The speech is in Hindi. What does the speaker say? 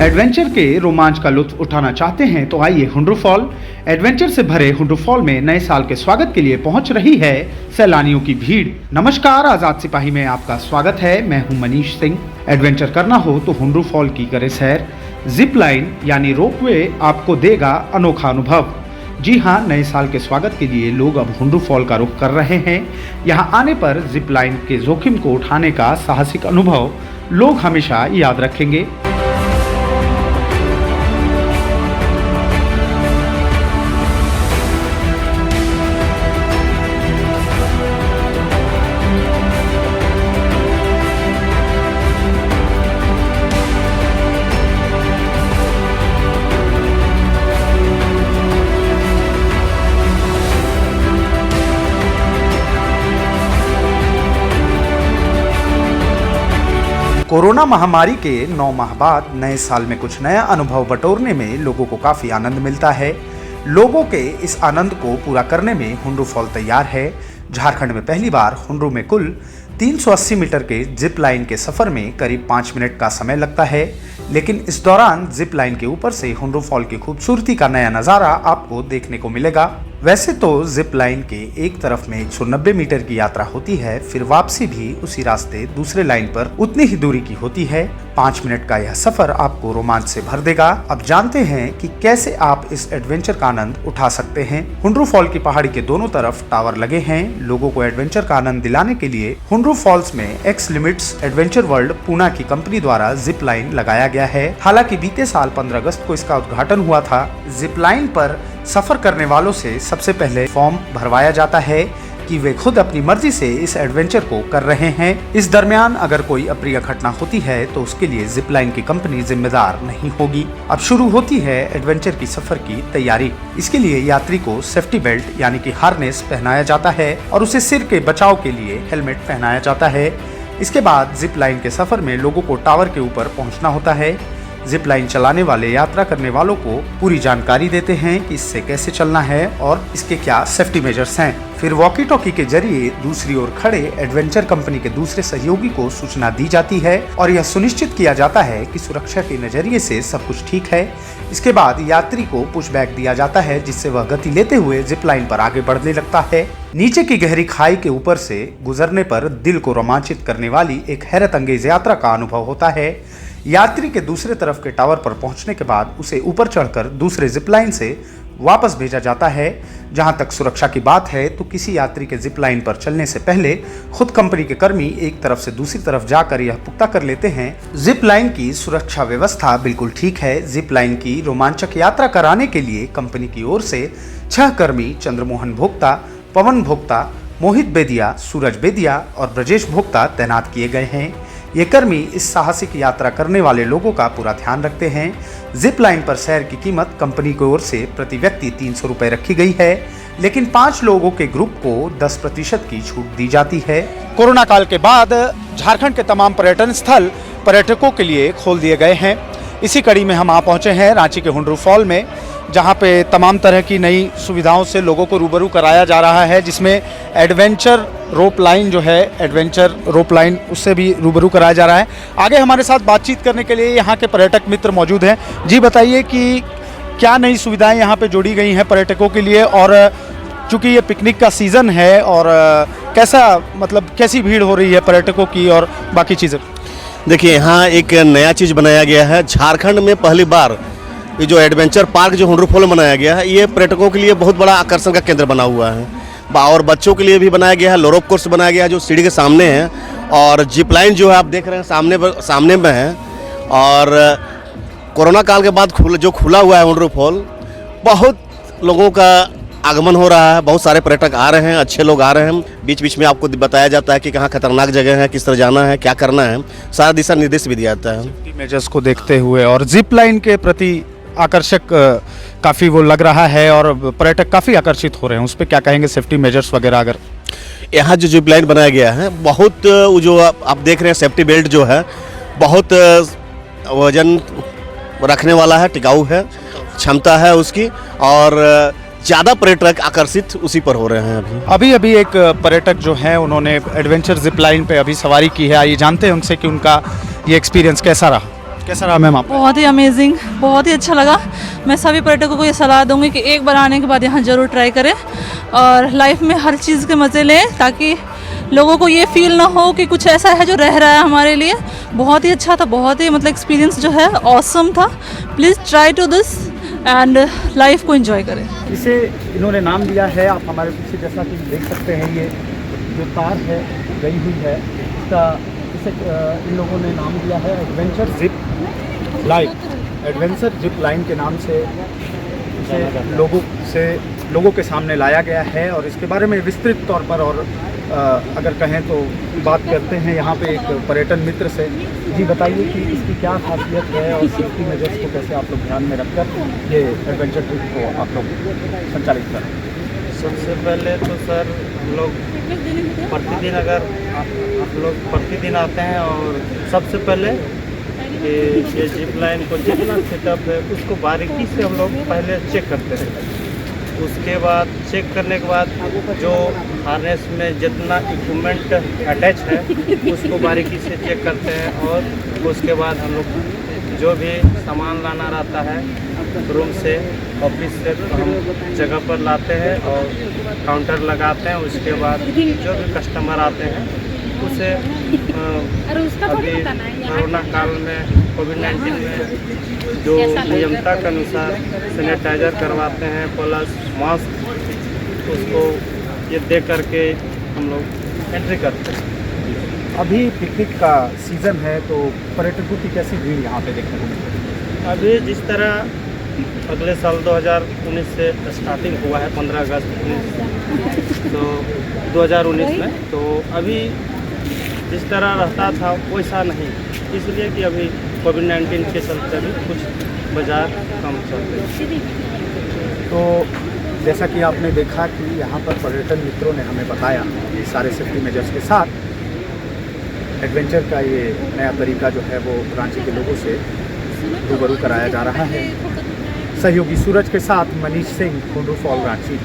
एडवेंचर के रोमांच का लुत्फ उठाना चाहते हैं तो आइए हुंड्रू फॉल। एडवेंचर से भरे हुंड्रू फॉल में नए साल के स्वागत के लिए पहुंच रही है सैलानियों की भीड़। नमस्कार, आजाद सिपाही में आपका स्वागत है। मैं हूं मनीष सिंह। एडवेंचर करना हो तो हुंड्रू फॉल की करे सैर। जिप लाइन यानी रोपवे आपको देगा अनोखा अनुभव। जी हाँ, नए साल के स्वागत के लिए लोग अब हुंड्रू फॉल का रुख कर रहे हैं। यहाँ आने पर जिप लाइन के जोखिम को उठाने का साहसिक अनुभव लोग हमेशा याद रखेंगे। कोरोना महामारी के 9 माह बाद नए साल में कुछ नया अनुभव बटोरने में लोगों को काफी आनंद मिलता है। लोगों के इस आनंद को पूरा करने में हुंड्रू फॉल तैयार है। झारखंड में पहली बार हुंड्रू में कुल 380 मीटर के जिप लाइन के सफर में करीब 5 मिनट का समय लगता है, लेकिन इस दौरान जिप लाइन के ऊपर से हुंड्रू फॉल की खूबसूरती का नया नजारा आपको देखने को मिलेगा। वैसे तो जिप लाइन के एक तरफ में 190 मीटर की यात्रा होती है, फिर वापसी भी उसी रास्ते दूसरे लाइन पर उतनी ही दूरी की होती है। 5 मिनट का यह सफर आपको रोमांच से भर देगा। अब जानते हैं कि कैसे आप इस एडवेंचर का आनंद उठा सकते हैं। हुंड्रू फॉल की पहाड़ी के दोनों तरफ टावर लगे हैं। लोगों को एडवेंचर का आनंद दिलाने के लिए हुंड्रू फॉल्स में x limits adventure world Poona की कंपनी द्वारा जिप लाइन लगाया गया है। हालांकि बीते साल 15 अगस्त को इसका उद्घाटन हुआ था। जिप लाइन पर सफर करने वालों से सबसे पहले फॉर्म भरवाया जाता है कि वे खुद अपनी मर्जी से इस एडवेंचर को कर रहे हैं। इस दरमियान अगर कोई अप्रिय घटना होती है तो उसके लिए जिप लाइन की कंपनी जिम्मेदार नहीं होगी। अब शुरू होती है एडवेंचर की सफर की तैयारी। इसके लिए यात्री को सेफ्टी बेल्ट यानी कि हार्नेस पहनाया जाता है और उसे सिर के बचाव के लिए हेलमेट पहनाया जाता है। इसके बाद जिप लाइन के सफर में लोगों को टावर के ऊपर पहुंचना होता है। जिप लाइन चलाने वाले यात्रा करने वालों को पूरी जानकारी देते हैं कि इससे कैसे चलना है और इसके क्या सेफ्टी मेजर्स हैं। फिर वॉकी टॉकी के जरिए दूसरी ओर खड़े एडवेंचर कंपनी के दूसरे सहयोगी को सूचना दी जाती है और यह सुनिश्चित किया जाता है कि सुरक्षा के नजरिए से सब कुछ ठीक है। इसके बाद यात्री को पुश बैक दिया जाता है, जिससे वह गति लेते हुए जिप लाइन पर आगे बढ़ने लगता है। नीचे की गहरी खाई के ऊपर से गुजरने पर दिल को रोमांचित करने वाली एक हैरत अंगेज यात्रा का अनुभव होता है। यात्री के दूसरे तरफ के टावर पर पहुंचने के बाद उसे ऊपर चढ़कर दूसरे जिप लाइन से वापस भेजा जाता है। जहां तक सुरक्षा की बात है तो किसी यात्री के जिप लाइन पर चलने से पहले खुद कंपनी के कर्मी एक तरफ से दूसरी तरफ जाकर यह पुख्ता कर लेते हैं जिप लाइन की सुरक्षा व्यवस्था बिल्कुल ठीक है। जिप लाइन की रोमांचक यात्रा कराने के लिए कंपनी की ओर से 6 कर्मी चंद्रमोहन भोक्ता, पवन भोक्ता, मोहित बेदिया, सूरज बेदिया और ब्रजेश भोक्ता तैनात किए गए हैं। ये कर्मी इस साहसिक यात्रा करने वाले लोगों का पूरा ध्यान रखते हैं। जिप लाइन पर सैर की कीमत कंपनी की ओर से प्रति व्यक्ति 300 रुपए रखी गई है, लेकिन 5 लोगों के ग्रुप को 10% की छूट दी जाती है। कोरोना काल के बाद झारखंड के तमाम पर्यटन स्थल पर्यटकों के लिए खोल दिए गए हैं। इसी कड़ी में हम आ पहुंचे हैं रांची के हुंड्रू फॉल में, जहां पे तमाम तरह की नई सुविधाओं से लोगों को रूबरू कराया जा रहा है, जिसमें एडवेंचर रोप लाइन जो है, एडवेंचर रोप लाइन उससे भी रूबरू कराया जा रहा है। आगे हमारे साथ बातचीत करने के लिए यहाँ के पर्यटक मित्र मौजूद हैं। जी बताइए कि क्या नई सुविधाएं यहाँ पे जोड़ी गई हैं पर्यटकों के लिए, और चूँकि ये पिकनिक का सीज़न है और कैसी भीड़ हो रही है पर्यटकों की और बाकी चीज़ें। देखिए, यहाँ एक नया चीज़ बनाया गया है। झारखंड में पहली बार ये जो एडवेंचर पार्क जो हुंड्रू फॉल में बनाया गया है, ये पर्यटकों के लिए बहुत बड़ा आकर्षण का केंद्र बना हुआ है। और बच्चों के लिए भी बनाया गया है। लोरोप कोर्स बनाया गया है जो सीढ़ी के सामने है, और जिप लाइन जो है आप देख रहे हैं सामने में है। और कोरोना काल के बाद जो खुला हुआ है हुंड्रू फॉल, बहुत लोगों का आगमन हो रहा है। बहुत सारे पर्यटक आ रहे हैं, अच्छे लोग आ रहे हैं। बीच बीच में आपको बताया जाता है कि कहाँ खतरनाक जगह है, किस तरह जाना है, क्या करना है, सारा दिशा निर्देश भी दिया जाता है सेफ्टी मेजर्स को देखते हुए। और जिप लाइन के प्रति आकर्षक काफ़ी वो लग रहा है और पर्यटक काफ़ी आकर्षित हो रहे हैं। उस पर क्या कहेंगे, सेफ्टी मेजर्स वगैरह? अगर यहाँ जो जिप लाइन बनाया गया है, बहुत जो आप देख रहे हैं सेफ्टी बेल्ट जो है बहुत वजन रखने वाला है, टिकाऊ है, क्षमता है उसकी, और ज़्यादा पर्यटक आकर्षित उसी पर हो रहे हैं। अभी एक पर्यटक जो हैं उन्होंने एडवेंचर जिप लाइन पे अभी सवारी की है। आइए जानते हैं उनसे कि उनका ये एक्सपीरियंस कैसा रहा। कैसा रहा मैम आपका? बहुत ही अमेजिंग, बहुत ही अच्छा लगा। मैं सभी पर्यटकों को ये सलाह दूंगी कि एक बार आने के बाद यहाँ ज़रूर ट्राई करें और लाइफ में हर चीज़ के मज़े लें, ताकि लोगों को ये फील ना हो कि कुछ ऐसा है जो रह रहा है हमारे लिए। बहुत ही अच्छा था, बहुत ही मतलब एक्सपीरियंस जो है ऑसम था। Please try to this and life को एंजॉय करें। इसे इन्होंने नाम दिया है, आप हमारे पीछे जैसा कि देख सकते हैं, ये जो तार है गई हुई है, इसका इसे इन लोगों ने नाम दिया है adventure zip line. Adventure zip line के नाम से इसे लोगों के सामने लाया गया है और इसके बारे में विस्तृत तौर पर और अगर कहें तो बात करते हैं यहाँ पे एक पर्यटन मित्र से। जी बताइए कि इसकी क्या खासियत है और सेफ्टी मेजर्स को कैसे आप लोग ध्यान में रखकर ये एडवेंचर ट्रिप को आप लोग संचालित करें? सबसे पहले तो सर हम लोग प्रतिदिन आप लोग प्रतिदिन आते हैं और सबसे पहले ये जिप लाइन को जितना सेटअप है उसको बारीकी से हम लोग पहले चेक करते हैं। उसके बाद चेक करने के बाद जो हार्नेस में जितना इक्विपमेंट अटैच है उसको बारीकी से चेक करते हैं और उसके बाद हम लोग जो भी सामान लाना रहता है रूम से ऑफिस से तो हम जगह पर लाते हैं और काउंटर लगाते हैं। उसके बाद जो भी कस्टमर आते हैं उसे अभी कोरोना काल में कोविड-19 में जो नियमता के अनुसार सैनिटाइज़र करवाते हैं प्लस मास्क, उसको ये दे करके हम लोग एंट्री करते हैं। अभी पिकनिक का सीज़न है तो पर्यटकों की कैसी भीड़ यहाँ पे देखने को मिलती है? अभी जिस तरह अगले साल 2019 से स्टार्टिंग हुआ है 15 अगस्त 2019 में, तो अभी जिस तरह रहता था वैसा नहीं, इसलिए कि अभी कोविड-19 के चलते भी कुछ बाज़ार कम चलते हैं। तो जैसा कि आपने देखा कि यहाँ पर पर्यटन मित्रों ने हमें बताया कि सारे सेफ्टी मेजर्स के साथ एडवेंचर का ये नया तरीका जो है वो रांची के लोगों से रूबरू कराया जा रहा है। सहयोगी सूरज के साथ मनीष सिंह, कुंडू फॉल, रांची।